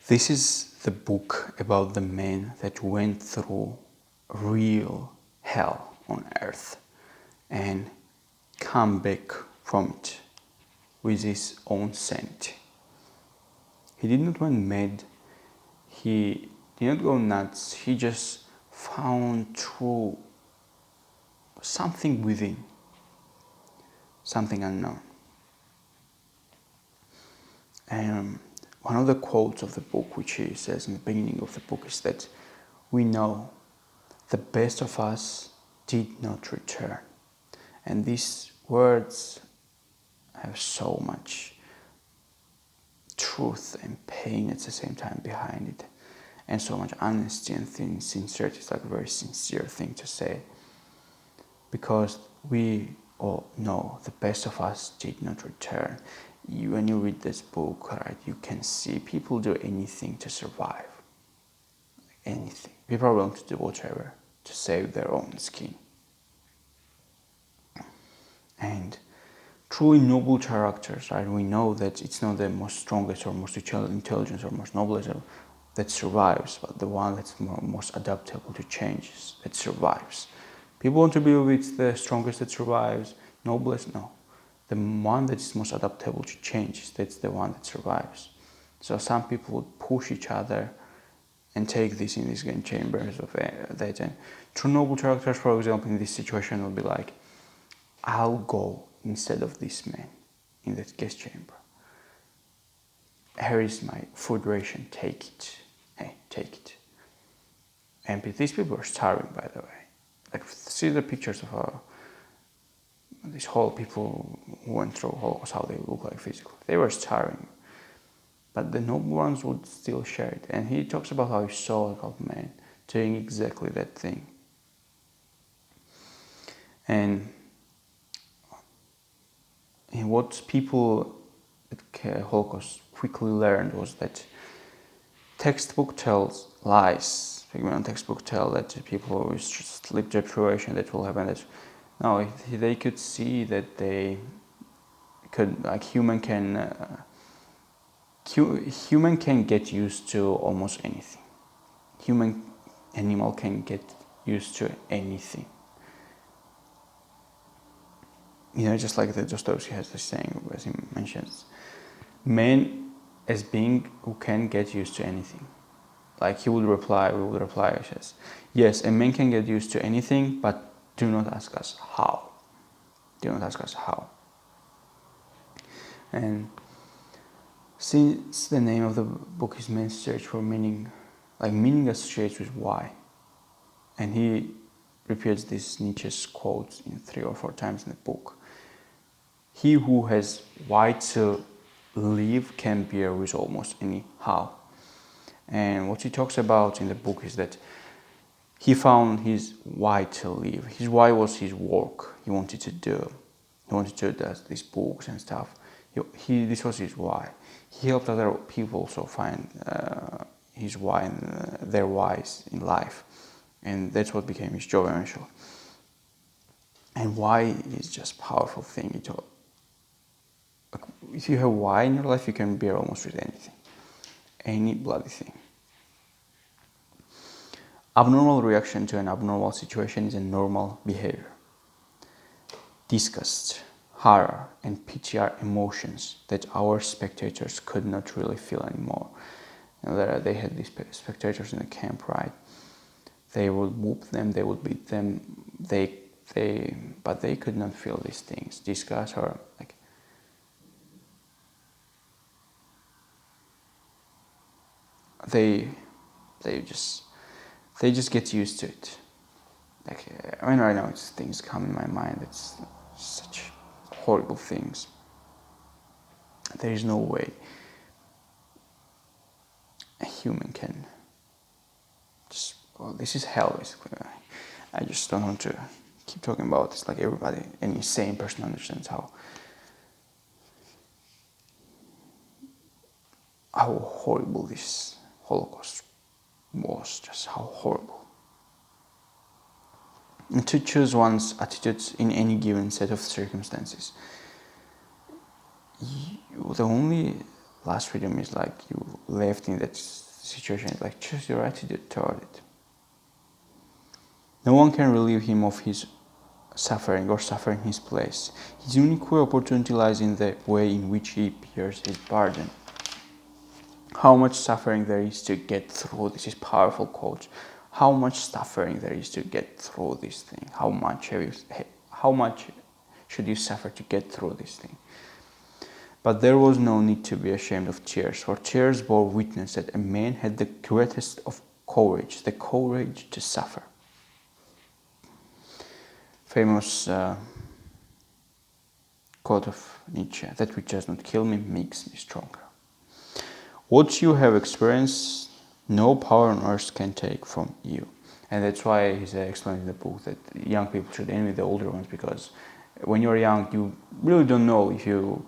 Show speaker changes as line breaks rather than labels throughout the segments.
This is the book about the man that went through real hell on earth and come back from it with his own sanity. He did not went mad, he did not go nuts, he just found through something within, something unknown. And one of the quotes of the book, which he says in the beginning of the book, is that we know the best of us did not return. And these words have so much truth and pain at the same time behind it, and so much honesty and sincerity. It's like a very sincere thing to say, because we all know the best of us did not return. When you read this book, right, you can see people do anything to survive. Anything. People are willing to do whatever to save their own skin. And truly noble characters, right? We know that it's not the most strongest or most intelligent or most noblest that survives, but the one that's most adaptable to changes that survives. People want to believe it's the strongest that survives, noblest, no. The one that's most adaptable to changes, that's the one that survives. So some people would push each other and take this in these game chambers of that. And true noble characters, for example, in this situation will be like, I'll go instead of this man in that gas chamber. Here is my food ration, take it. Hey, take it. And these people are starving, by the way. Like, see the pictures of these whole people who went through Holocaust, how they look like physically. They were starving. But the noble ones would still share it. And he talks about how he saw a couple men doing exactly that thing. And what people at Holocaust quickly learned was that textbook tells lies. Textbook tell that people with sleep deprivation that will happen. That no, they could see that they could, like, human can get used to almost anything. Animal can get used to anything. Just like the Dostoevsky has this saying, as he mentions, man as being who can get used to anything. Like we would reply, says, yes, a man can get used to anything, but do not ask us how. Do not ask us how. And since the name of the book is Man's Search for Meaning, like meaning associates with why. And he repeats this Nietzsche's quote 3 or 4 times in the book. He who has why to live can bear with almost any how. And what he talks about in the book is that he found his why to live. His why was his work he wanted to do. He wanted to do these books and stuff. This was his why. He helped other people also find his why and their whys in life. And that's what became his job eventually. And why is just a powerful thing. If you have why in your life, you can bear almost with anything. Any bloody thing. Abnormal reaction to an abnormal situation is a normal behavior. Disgust, horror, and pity are emotions that our spectators could not really feel anymore. They had these spectators in the camp, right? They would whoop them, they would beat them, but they could not feel these things. Disgust or like they just get used to it. Like, right now things come in my mind. It's such horrible things. There is no way a human can just, this is hell basically. I just don't want to keep talking about this. Like everybody, any sane person understands how horrible this Holocaust was, just how horrible. And to choose one's attitudes in any given set of circumstances, the only last freedom is like you left in that situation, like choose your attitude toward it. No one can relieve him of his suffering or suffer in his place. His unique opportunity lies in the way in which he bears his burden. How much suffering there is to get through this is powerful quote. How much suffering there is to get through this thing. How much should you suffer to get through this thing? But there was no need to be ashamed of tears, for tears bore witness that a man had the greatest of courage, the courage to suffer. Famous quote of Nietzsche, that which does not kill me makes me stronger. What you have experienced, no power on earth can take from you. And that's why he's explaining in the book that young people should envy the older ones, because when you're young, you really don't know if you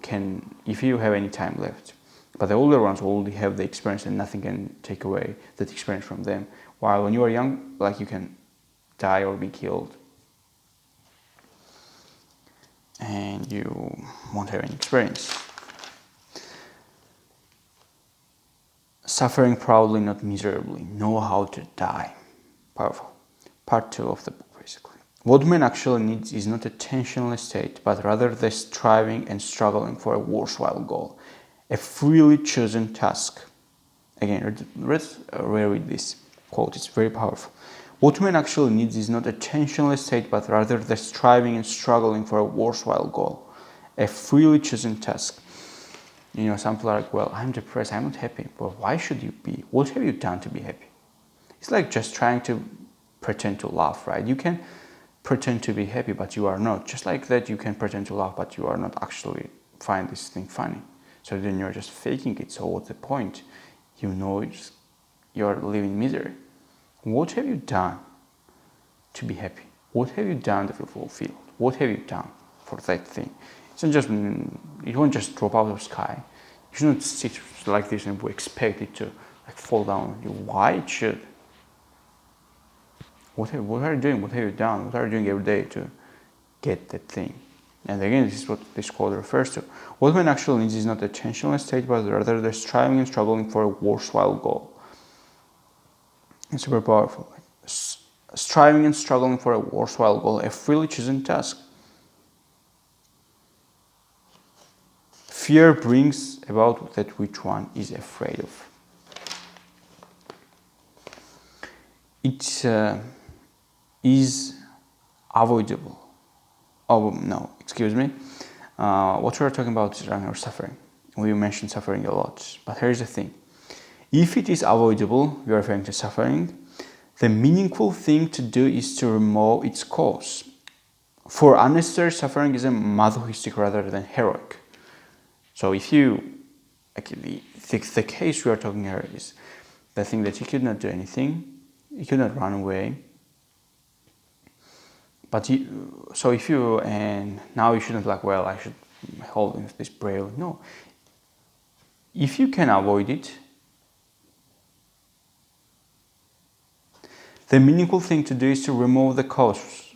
have any time left. But the older ones already have the experience and nothing can take away that experience from them. While when you are young, like you can die or be killed. And you won't have any experience. Suffering proudly, not miserably. Know how to die. Powerful. Part 2 of the book, basically. What man actually needs is not a tensionless state, but rather the striving and struggling for a worthwhile goal. A freely chosen task. Again, let's reread this quote. It's very powerful. What man actually needs is not a tensionless state, but rather the striving and struggling for a worthwhile goal. A freely chosen task. Some people are like, well, I'm depressed, I'm not happy. Well, why should you be? What have you done to be happy? It's like just trying to pretend to laugh, right? You can pretend to be happy, but you are not. Just like that, you can pretend to laugh, but you are not actually find this thing funny. So then you're just faking it. So what's the point? You're living misery. What have you done to be happy? What have you done to feel fulfilled? What have you done for that thing? It won't just drop out of the sky. You shouldn't sit like this and expect it to fall down on you. Why it should? What are you doing? What have you done? What are you doing every day to get that thing? And again, this is what this quote refers to. What man actually needs is not a tensionless state, but rather the striving and struggling for a worthwhile goal. It's super powerful. Striving and struggling for a worthwhile goal, a freely chosen task. Fear brings about that which one is afraid of. It is avoidable. What we're talking about is our suffering. We mentioned suffering a lot. But here's the thing. If it is avoidable, we are referring to suffering, the meaningful thing to do is to remove its cause. For unnecessary suffering is a masochistic rather than heroic. So if the case we are talking here is the thing that you could not do anything, you could not run away. And now you shouldn't I should hold this braille. No. If you can avoid it, the meaningful thing to do is to remove the cause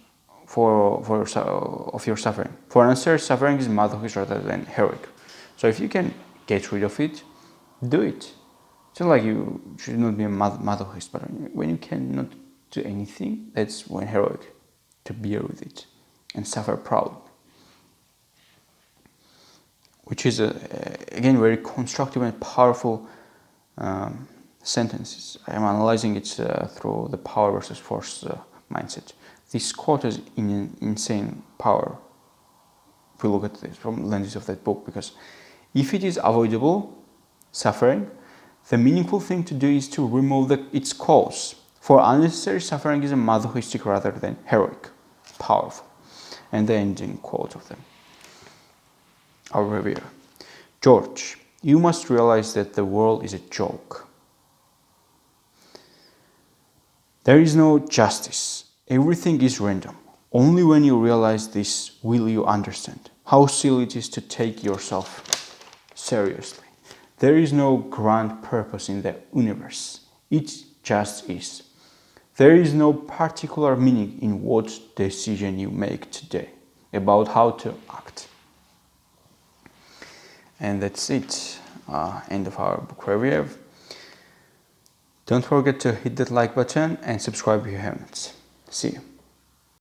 of your suffering. For unnecessary suffering is masochistic rather than heroic. So if you can get rid of it, do it. It's not like you should not be a masochist, but when you cannot do anything, that's when heroic, to bear with it and suffer proud. Which is, again, very constructive and powerful sentences. I am analyzing it through the power versus force mindset. This quote is in insane power if we look at this from the lenses of that book, because if it is avoidable, suffering, the meaningful thing to do is to remove its cause. For unnecessary suffering is a masochistic rather than heroic. Powerful. And the ending quote of them. Our reviewer. George, you must realize that the world is a joke. There is no justice. Everything is random. Only when you realize this will you understand how silly it is to take yourself seriously. There is no grand purpose in the universe. It just is. There is no particular meaning in what decision you make today about how to act. And that's it. end of our book review. Don't forget to hit that like button and subscribe if you haven't. See you.